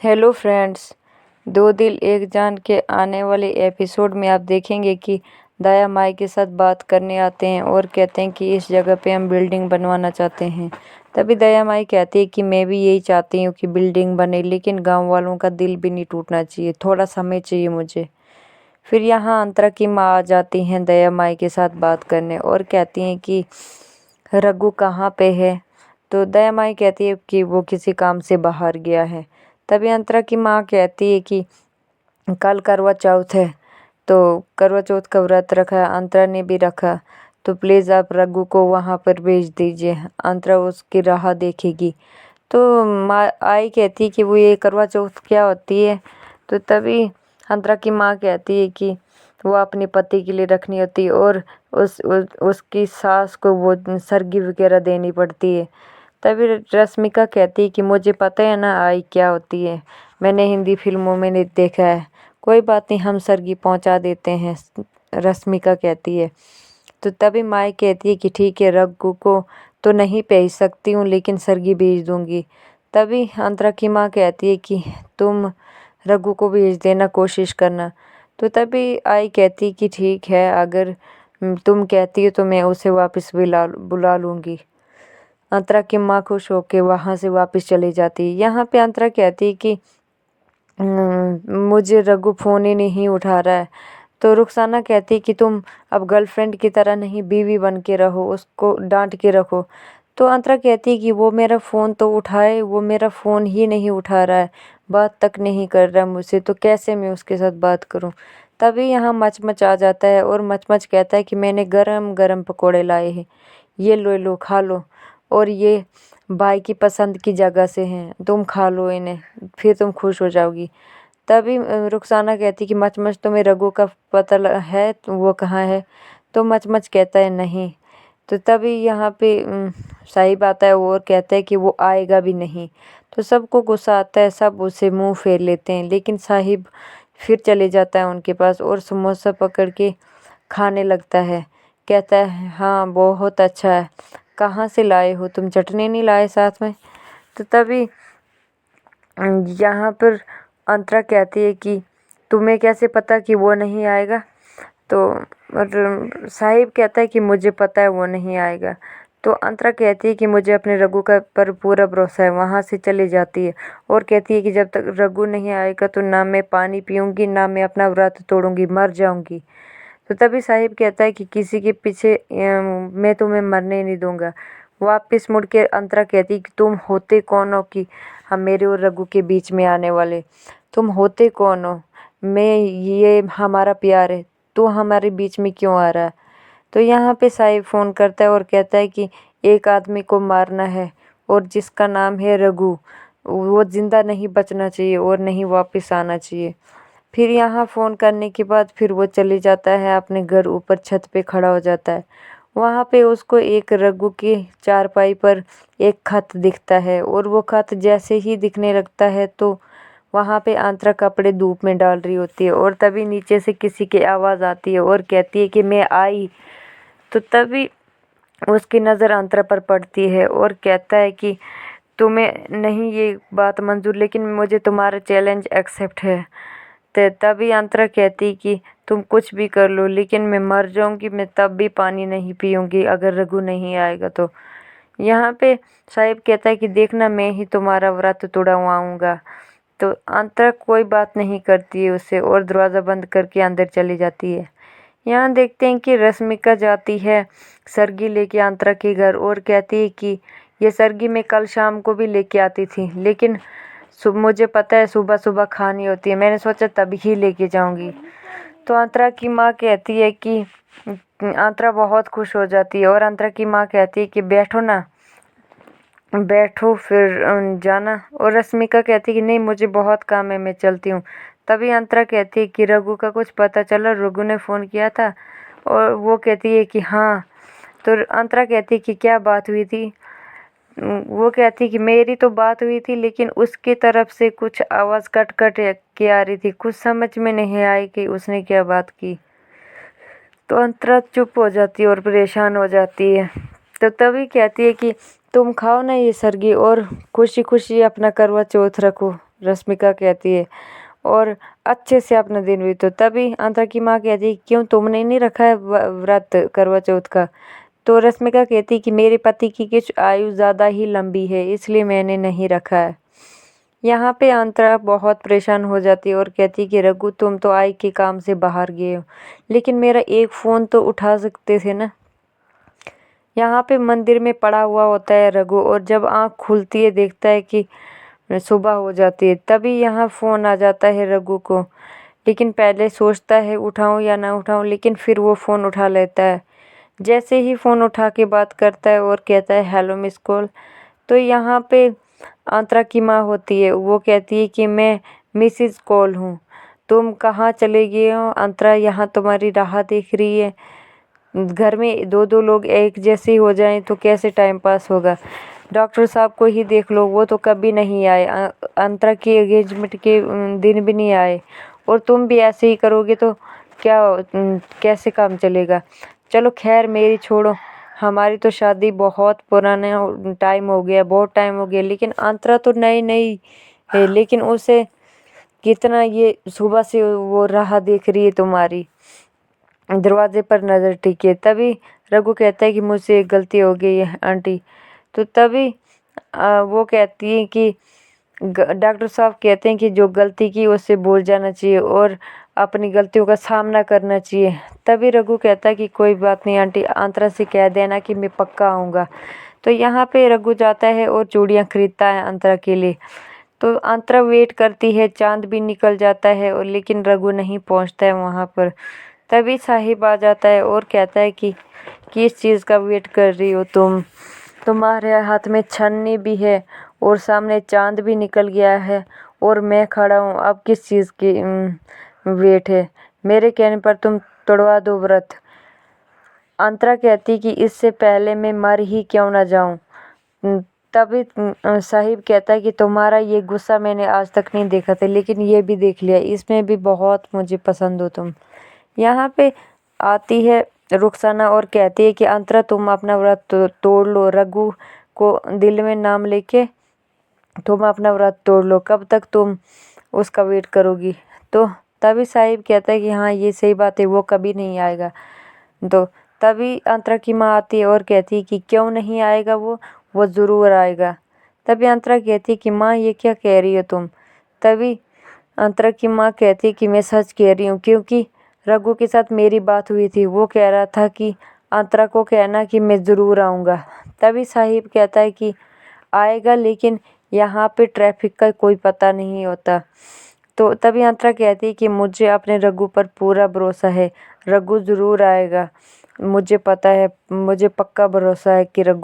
Hello friends, दो दिल एक जान के आने वाले एपिसोड में आप देखेंगे कि दया माई के साथ बात करने आते हैं और कहते हैं कि इस जगह पे हम बिल्डिंग बनवाना चाहते हैं। तभी दया माई कहती है कि मैं भी यही चाहती हूँ कि बिल्डिंग बने, लेकिन गांव वालों का दिल भी नहीं टूटना चाहिए, थोड़ा समय चाहिए मुझे। फिर यहाँ अंतरा की माँ आ जाती हैं दया माई के साथ बात करने और कहती हैं कि रघु कहाँ पे है। तो दया माई कहती है कि वो किसी काम से बाहर गया है। तभी अंतरा की माँ कहती है कि कल करवा चौथ है, तो करवा चौथ का व्रत रखा है, अंतरा ने भी रखा, तो प्लीज़ आप रघु को वहाँ पर भेज दीजिए, अंतरा उसकी राह देखेगी। तो माँ आई कहती है कि वो ये करवा चौथ क्या होती है। तो तभी अंतरा की माँ कहती है कि वो अपने पति के लिए रखनी होती है और उसकी सास को वो सरगी वगैरह देनी पड़ती है। तभी रश्मिका कहती है कि मुझे पता है ना आई क्या होती है, मैंने हिंदी फिल्मों में नहीं देखा है, कोई बात नहीं हम सरगी पहुंचा देते हैं, रश्मिका कहती है। तो तभी माई कहती है कि ठीक है, रघु को तो नहीं भेज सकती हूँ लेकिन सरगी भेज दूंगी। तभी अंतरा की माँ कहती है कि तुम रघु को भेज देना, कोशिश करना। तो तभी आई कहती कि ठीक है, अगर तुम कहती हो तो मैं उसे वापस बुला लूँगी। अंतरा की माँ खुश होकर वहाँ से वापस चली जाती है। यहाँ पे अंतरा कहती है कि मुझे रघु फ़ोन ही नहीं उठा रहा है। तो रुखसाना कहती है कि तुम अब गर्लफ्रेंड की तरह नहीं, बीवी बन के रहो, उसको डांट के रखो। तो अंतरा कहती है कि वो मेरा फ़ोन तो उठाए, वो मेरा फ़ोन ही नहीं उठा रहा है, बात तक नहीं कर रहा मुझसे, तो कैसे मैं उसके साथ बात करूं। तभी यहाँ मचमच आ जाता है और मचमच कहता है कि मैंने गरम गरम पकोड़े लाए हैं, ये लो खा लो, और ये भाई की पसंद की जगह से हैं, तुम खा लो इन्हें, फिर तुम खुश हो जाओगी। तभी रुखसाना कहती कि मचमच तुम्हें रघु का पता है, तो वो कहाँ है। तो मचमच कहता है नहीं। तो तभी यहाँ पे साहिब आता है और कहता है कि वो आएगा भी नहीं। तो सबको गुस्सा आता है, सब उसे मुंह फेर लेते हैं, लेकिन साहिब फिर चले जाता है उनके पास और समोसा पकड़ के खाने लगता है। कहता है हाँ बहुत अच्छा है, कहाँ से लाए हो तुम, चटनी नहीं लाए साथ में। तो तभी यहाँ पर अंतरा कहती है कि तुम्हें कैसे पता कि वो नहीं आएगा। तो साहिब कहता है कि मुझे पता है वो नहीं आएगा। तो अंतरा कहती है कि मुझे अपने रघु का पर पूरा भरोसा है। वहाँ से चली जाती है और कहती है कि जब तक रघु नहीं आएगा तो ना मैं पानी पीऊँगी, ना मैं अपना व्रत तोड़ूँगी, मर जाऊँगी। तो तभी साहिब कहता है कि किसी के पीछे मैं तुम्हें मरने नहीं दूंगा। वापस मुड़ के अंतरा कहती है कि तुम होते कौन हो कि हम मेरे और रघु के बीच में आने वाले, तुम होते कौन हो, मैं ये हमारा प्यार है, तो हमारे बीच में क्यों आ रहा है। तो यहाँ पे साहिब फ़ोन करता है और कहता है कि एक आदमी को मारना है और जिसका नाम है रघु, वो ज़िंदा नहीं बचना चाहिए और नहीं वापस आना चाहिए। फिर यहाँ फ़ोन करने के बाद फिर वो चले जाता है अपने घर, ऊपर छत पे खड़ा हो जाता है। वहाँ पे उसको एक रघु की चारपाई पर एक खत दिखता है और वो खत जैसे ही दिखने लगता है तो वहाँ पे अंतरा कपड़े धूप में डाल रही होती है और तभी नीचे से किसी की आवाज़ आती है और कहती है कि मैं आई। तो तभी उसकी नज़र अंतरा पर पड़ती है और कहता है कि तुम्हें नहीं ये बात मंजूर, लेकिन मुझे तुम्हारा चैलेंज एक्सेप्ट है। तो तभी अंतरा कहती कि तुम कुछ भी कर लो, लेकिन मैं मर जाऊंगी, मैं तब भी पानी नहीं पीऊंगी अगर रघु नहीं आएगा तो। यहाँ पे साहिब कहता है कि देखना मैं ही तुम्हारा व्रत तोड़वाऊंगा। तो अंतरा कोई बात नहीं करती है उससे और दरवाज़ा बंद करके अंदर चली जाती है। यहाँ देखते हैं कि रश्मिका जाती है सरगी लेके अंतरा के घर और कहती है कि ये सरगी मैं कल शाम को भी लेके आती थी, लेकिन मुझे पता है सुबह सुबह खानी होती है, मैंने सोचा तभी ही लेके जाऊंगी। तो अंतरा की माँ कहती है कि अंतरा बहुत खुश हो जाती है और अंतरा की माँ कहती है कि बैठो ना, बैठो फिर जाना। और रश्मिका कहती है कि नहीं मुझे बहुत काम है, मैं चलती हूँ। तभी अंतरा कहती है कि रघु का कुछ पता चला, रघु ने फ़ोन किया था। और वो कहती है कि हाँ। तो अंतरा कहती है कि क्या बात हुई थी। वो कहती कि मेरी तो बात हुई थी, लेकिन उसकी तरफ से कुछ आवाज़ कट कट के आ रही थी, कुछ समझ में नहीं आई कि उसने क्या बात की। तो अंतरा चुप हो जाती है और परेशान हो जाती है। तो तभी कहती है कि तुम खाओ ना ये सरगी और खुशी खुशी अपना करवा चौथ रखो। रश्मिका कहती है, और अच्छे से अपना दिन बीतो। तभी अंतरा की माँ कहती है, क्यों तुमने नहीं रखा है व्रत करवा चौथ का? तो रश्मिका कहती कि मेरे पति की कुछ आयु ज़्यादा ही लंबी है, इसलिए मैंने नहीं रखा है। यहाँ पे अंतरा बहुत परेशान हो जाती है और कहती कि रघु, तुम तो आई के काम से बाहर गए हो, लेकिन मेरा एक फ़ोन तो उठा सकते थे ना। यहाँ पे मंदिर में पड़ा हुआ होता है रघु, और जब आँख खुलती है देखता है कि सुबह हो जाती है। तभी यहाँ फ़ोन आ जाता है रघु को, लेकिन पहले सोचता है उठाऊं या ना उठाऊं, लेकिन फिर वो फ़ोन उठा लेता है। जैसे ही फ़ोन उठा के बात करता है और कहता है हेलो मिस कॉल, तो यहाँ पे अंतरा की माँ होती है, वो कहती है कि मैं मिसिज कॉल हूँ, तुम कहाँ चले गए हो? अंतरा यहाँ तुम्हारी राह देख रही है। घर में दो दो लोग एक जैसे हो जाएं तो कैसे टाइम पास होगा? डॉक्टर साहब को ही देख लो, वो तो कभी नहीं आए, अंतरा की एंगेजमेंट के दिन भी नहीं आए, और तुम भी ऐसे ही करोगे तो क्या कैसे काम चलेगा? चलो खैर मेरी छोड़ो, हमारी तो शादी बहुत पुराना टाइम हो गया, बहुत टाइम हो गया, लेकिन अंतरा तो नई नई है, लेकिन उसे कितना ये सुबह से वो राह देख रही है तुम्हारी, दरवाजे पर नज़र टिकी है। तभी रघु कहता है कि मुझसे एक गलती हो गई है आंटी। तो तभी वो कहती है कि डॉक्टर साहब कहते हैं कि जो गलती की उससे भूल जाना चाहिए और अपनी गलतियों का सामना करना चाहिए। तभी रघु कहता है कि कोई बात नहीं आंटी, अंतरा से कह देना कि मैं पक्का आऊँगा। तो यहाँ पे रघु जाता है और चूड़ियाँ खरीदता है अंतरा के लिए। तो अंतरा वेट करती है, चाँद भी निकल जाता है, और लेकिन रघु नहीं पहुँचता है वहाँ पर। तभी साहिब आ जाता है और कहता है कि किस चीज़ का वेट कर रही हो तुम? तुम्हारे हाथ में छन्नी भी है और सामने चाँद भी निकल गया है और मैं खड़ा हूँ, अब किस चीज़ की वेट है? मेरे कहने पर तुम तोड़वा दो व्रत। अंतरा कहती कि इससे पहले मैं मर ही क्यों ना जाऊँ। तभी साहिब कहता है कि तुम्हारा ये गुस्सा मैंने आज तक नहीं देखा था, लेकिन ये भी देख लिया, इसमें भी बहुत मुझे पसंद हो तुम। यहाँ पे आती है रुखसाना और कहती है कि अंतरा तुम अपना व्रत तोड़ लो, रघु को दिल में नाम लेके तुम अपना व्रत तोड़ लो, कब तक तुम उसका वेट करोगी? तो तभी साहिब कहता है कि हाँ ये सही बात है, वो कभी नहीं आएगा। तो तभी अंतरा की माँ आती है और कहती है कि क्यों नहीं आएगा वो ज़रूर आएगा। तभी अंतरा कहती है कि माँ ये क्या कह रही हो तुम? तभी अंतरा की माँ कहती है कि मैं सच कह रही हूँ, क्योंकि रघु के साथ मेरी बात हुई थी, वो कह रहा था कि अंतरा को कहना कि मैं ज़रूर आऊँगा। तभी साहिब कहता है कि आएगा, लेकिन यहाँ पे ट्रैफिक का कोई पता नहीं होता। तो तभी अंतरा कहती है कि मुझे अपने रघु पर पूरा भरोसा है, रघु ज़रूर आएगा, मुझे पता है, मुझे पक्का भरोसा है कि रघु